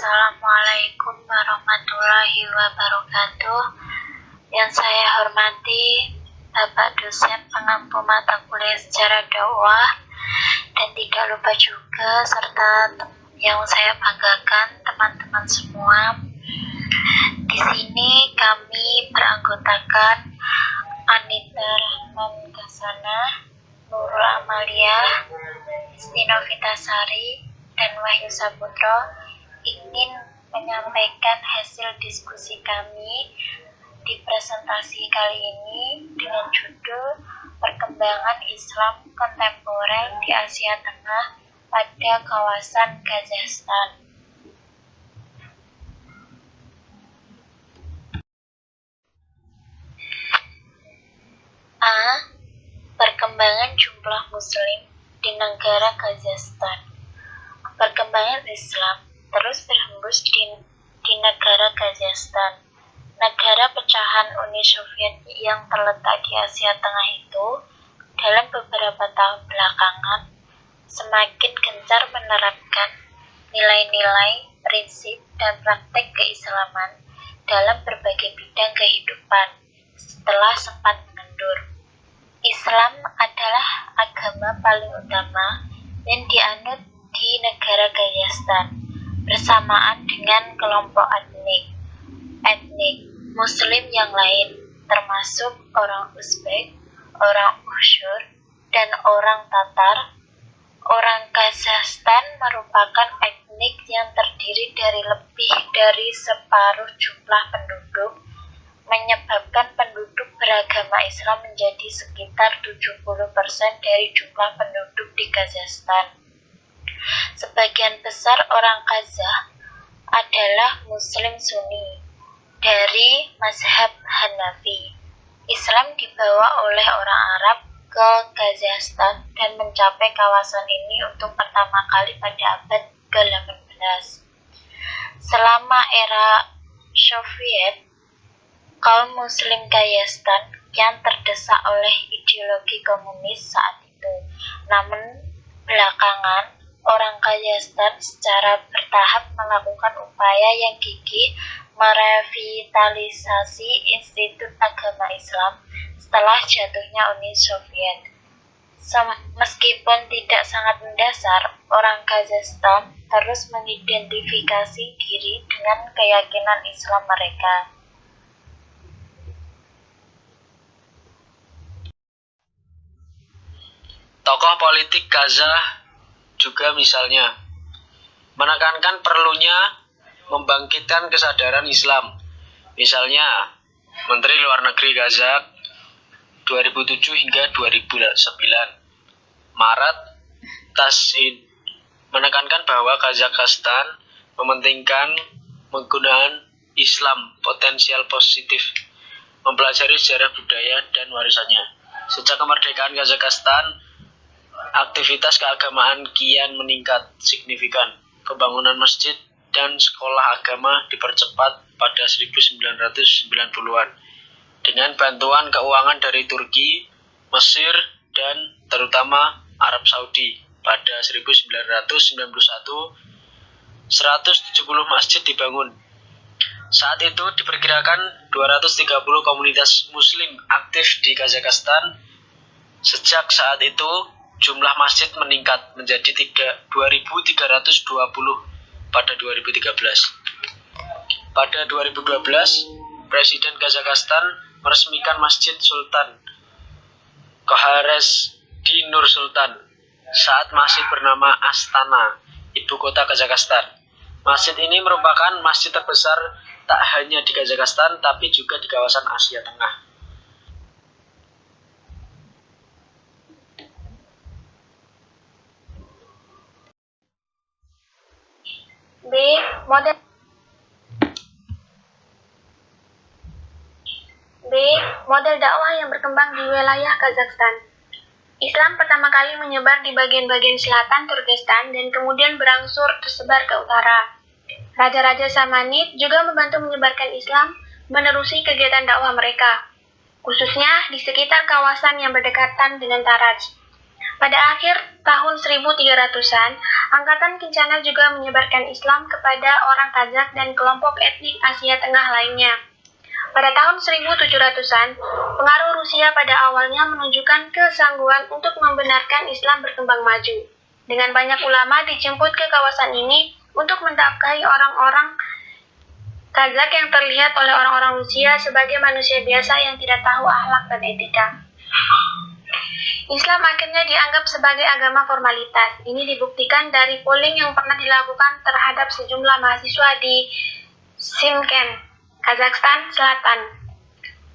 Assalamualaikum warahmatullahi wabarakatuh. Yang saya hormati Bapak dosen pengampu mata kuliah sejarah dakwah, dan tidak lupa juga serta yang saya banggakan teman-teman semua. Di sini kami beranggotakan Anita Rahman Kasana, Nurul Amalia, Istinovitasari, dan Wahyu Saputro ingin menyampaikan hasil diskusi kami di presentasi kali ini dengan judul Perkembangan Islam Kontemporer di Asia Tengah pada kawasan Kazakhstan. A. Perkembangan jumlah Muslim di negara Kazakhstan. Perkembangan Islam terus berhembus di negara Kazakhstan. Negara pecahan Uni Soviet yang terletak di Asia Tengah itu dalam beberapa tahun belakangan semakin gencar menerapkan nilai-nilai, prinsip, dan praktek keislaman dalam berbagai bidang kehidupan setelah sempat mengendur. Islam adalah agama paling utama yang dianut di negara Kazakhstan, bersamaan dengan kelompok etnik Muslim yang lain, termasuk orang Uzbek, orang Uighur, dan orang Tatar. Orang Kazakhstan merupakan etnik yang terdiri dari lebih dari separuh jumlah penduduk, menyebabkan penduduk beragama Islam menjadi sekitar 70% dari jumlah penduduk di Kazakhstan. Sebagian besar orang Kazakh adalah Muslim Sunni dari mazhab Hanafi. Islam dibawa oleh orang Arab ke Kazakhstan dan mencapai kawasan ini untuk pertama kali pada abad ke-18. Selama era Soviet, kaum Muslim Kazakhstan kian terdesak oleh ideologi komunis saat itu. Namun belakangan, orang Kazakhstan secara bertahap melakukan upaya yang gigih merevitalisasi institut agama Islam setelah jatuhnya Uni Soviet. Meskipun tidak sangat mendasar, orang Kazakhstan terus mengidentifikasi diri dengan keyakinan Islam mereka. Tokoh politik Kazakh juga misalnya menekankan perlunya membangkitkan kesadaran Islam. Misalnya, Menteri Luar Negeri Kazakh 2007 hingga 2009, Marat Tashin, menekankan bahwa Kazakhstan mementingkan penggunaan Islam potensial positif, mempelajari sejarah budaya dan warisannya. Sejak kemerdekaan Kazakhstan, aktivitas keagamaan kian meningkat signifikan. Pembangunan masjid dan sekolah agama dipercepat pada 1990-an dengan bantuan keuangan dari Turki, Mesir, dan terutama Arab Saudi. Pada 1991, 170 masjid dibangun. Saat itu diperkirakan 230 komunitas Muslim aktif di Kazakhstan. Sejak saat itu, jumlah masjid meningkat menjadi 2.320 pada 2013. Pada 2012, Presiden Kazakhstan meresmikan Masjid Sultan Kharesdi Nur Sultan saat masih bernama Astana, ibu kota Kazakhstan. Masjid ini merupakan masjid terbesar tak hanya di Kazakhstan tapi juga di kawasan Asia Tengah. B. Model dakwah yang berkembang di wilayah Kazakhstan. Islam pertama kali menyebar di bagian-bagian selatan Turkestan dan kemudian berangsur tersebar ke utara. Raja-raja Samanid juga membantu menyebarkan Islam menerusi kegiatan dakwah mereka, khususnya di sekitar kawasan yang berdekatan dengan Taraj. Pada akhir tahun 1300-an, Angkatan Kencana juga menyebarkan Islam kepada orang Kazakh dan kelompok etnik Asia Tengah lainnya. Pada tahun 1700-an, pengaruh Rusia pada awalnya menunjukkan kesanggupan untuk membenarkan Islam berkembang maju. Dengan banyak ulama dijemput ke kawasan ini untuk mendakwahi orang-orang Kazakh yang terlihat oleh orang-orang Rusia sebagai manusia biasa yang tidak tahu akhlak dan etika. Islam akhirnya dianggap sebagai agama formalitas. Ini dibuktikan dari polling yang pernah dilakukan terhadap sejumlah mahasiswa di Shymkent, Kazakhstan Selatan.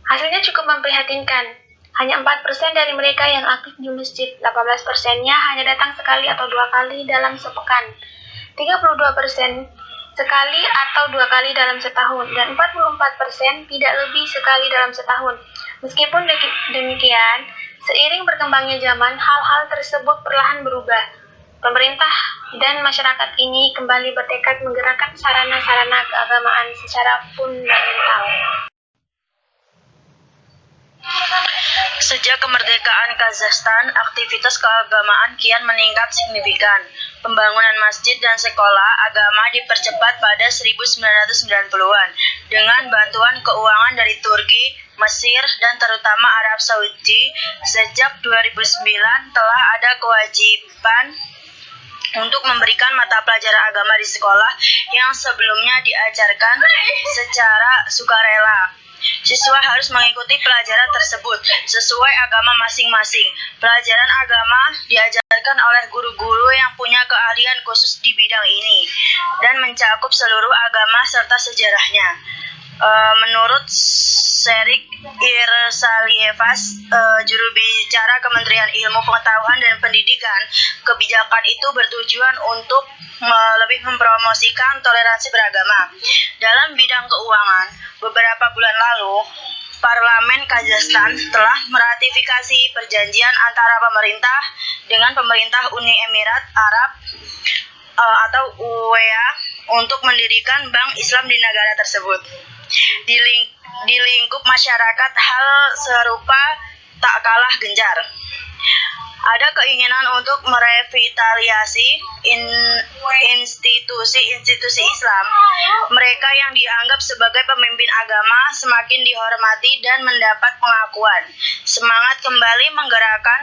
Hasilnya cukup memprihatinkan. Hanya 4% dari mereka yang aktif di masjid, 18%-nya hanya datang sekali atau dua kali dalam sepekan, 32% sekali atau dua kali dalam setahun, dan 44% tidak lebih sekali dalam setahun. Meskipun demikian, seiring berkembangnya zaman, hal-hal tersebut perlahan berubah. Pemerintah dan masyarakat ini kembali bertekad menggerakkan sarana-sarana keagamaan secara fundamental. Sejak kemerdekaan Kazakhstan, aktivitas keagamaan kian meningkat signifikan. Pembangunan masjid dan sekolah agama dipercepat pada 1990-an dengan bantuan keuangan dari Turki, Mesir, dan terutama Arab Saudi. Sejak 2009 telah ada kewajiban untuk memberikan mata pelajaran agama di sekolah yang sebelumnya diajarkan secara sukarela. Siswa harus mengikuti pelajaran tersebut sesuai agama masing-masing. Pelajaran agama diajarkan oleh guru-guru yang punya keahlian khusus di bidang ini dan mencakup seluruh agama serta sejarahnya. Menurut Sherik Irsalievas, juru bicara Kementerian Ilmu Pengetahuan dan Pendidikan, kebijakan itu bertujuan untuk lebih mempromosikan toleransi beragama. Dalam bidang keuangan, beberapa bulan lalu, Parlemen Kazakhstan telah meratifikasi perjanjian antara pemerintah dengan pemerintah Uni Emirat Arab atau UEA untuk mendirikan Bank Islam di negara tersebut. Di lingkup masyarakat, hal serupa tak kalah gencar. Ada keinginan untuk merevitalisasi institusi-institusi Islam. Mereka yang dianggap sebagai pemimpin agama semakin dihormati dan mendapat pengakuan. Semangat kembali menggerakkan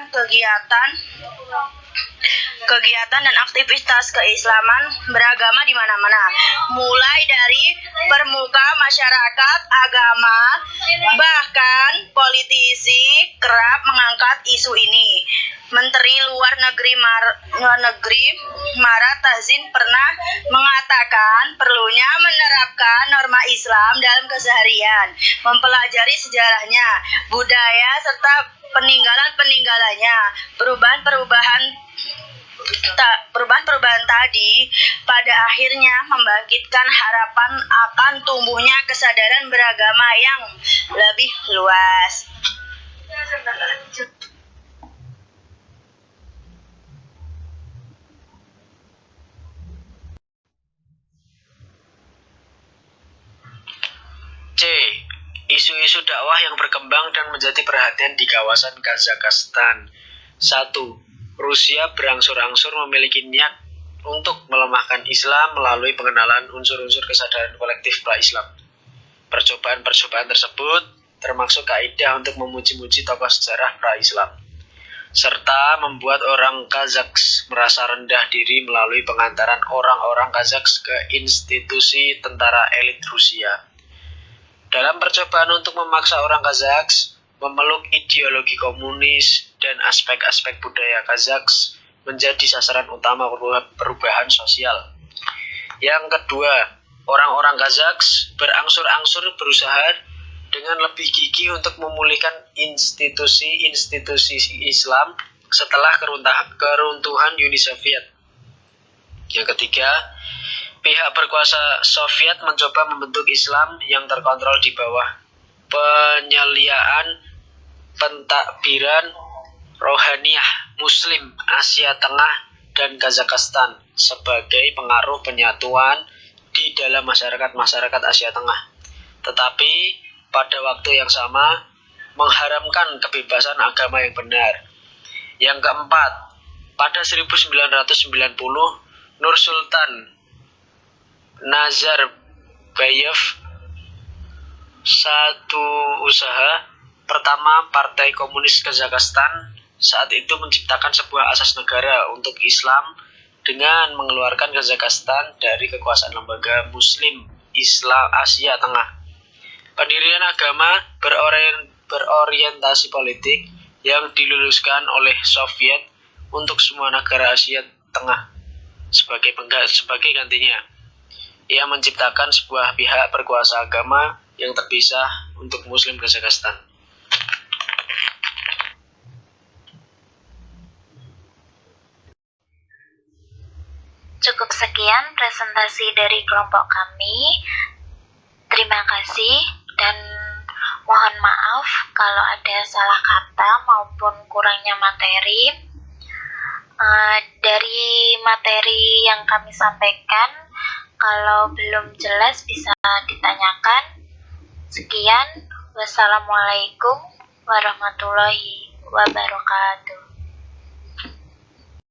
kegiatan dan aktivitas keislaman beragama di mana-mana, mulai dari permuka masyarakat, agama, bahkan politisi kerap mengangkat isu ini. Menteri Luar Negeri Marat Tahsin pernah mengatakan perlunya menerapkan norma Islam dalam keseharian, mempelajari sejarahnya, budaya serta peninggalan-peninggalannya. Perubahan tadi pada akhirnya membangkitkan harapan akan tumbuhnya kesadaran beragama yang lebih luas. C. Isu-isu dakwah yang berkembang dan menjadi perhatian di kawasan Kazakhstan. 1. Rusia berangsur-angsur memiliki niat untuk melemahkan Islam melalui pengenalan unsur-unsur kesadaran kolektif pra-Islam. Percobaan-percobaan tersebut termasuk kaidah untuk memuji-muji tokoh sejarah pra-Islam, serta membuat orang Kazakh merasa rendah diri melalui pengantaran orang-orang Kazakh ke institusi tentara elit Rusia. Dalam percobaan untuk memaksa orang Kazakh memeluk ideologi komunis dan aspek-aspek budaya Kazakh menjadi sasaran utama perubahan sosial. Yang kedua, orang-orang Kazakh berangsur-angsur berusaha dengan lebih gigih untuk memulihkan institusi-institusi Islam setelah keruntuhan Uni Soviet. Yang ketiga, pihak berkuasa Soviet mencoba membentuk Islam yang terkontrol di bawah penyeliaan pentadbiran rohaniyah Muslim Asia Tengah dan Kazakhstan sebagai pengaruh penyatuan di dalam masyarakat Asia Tengah. Tetapi pada waktu yang sama mengharamkan kebebasan agama yang benar. Yang keempat, pada 1990 Nursultan Nazarbayev. Satu usaha pertama Partai Komunis Kazakhstan saat itu menciptakan sebuah asas negara untuk Islam dengan mengeluarkan Kazakhstan dari kekuasaan lembaga Muslim Islam Asia Tengah. Pendirian agama berorientasi politik yang diluluskan oleh Soviet untuk semua negara Asia Tengah sebagai gantinya. Ia menciptakan sebuah pihak berkuasa agama yang terpisah untuk Muslim Kazakhstan. Cukup sekian presentasi dari kelompok kami. Terima kasih dan mohon maaf kalau ada salah kata maupun kurangnya materi. Dari materi yang kami sampaikan, kalau belum jelas bisa ditanyakan. Sekian, wassalamualaikum warahmatullahi wabarakatuh.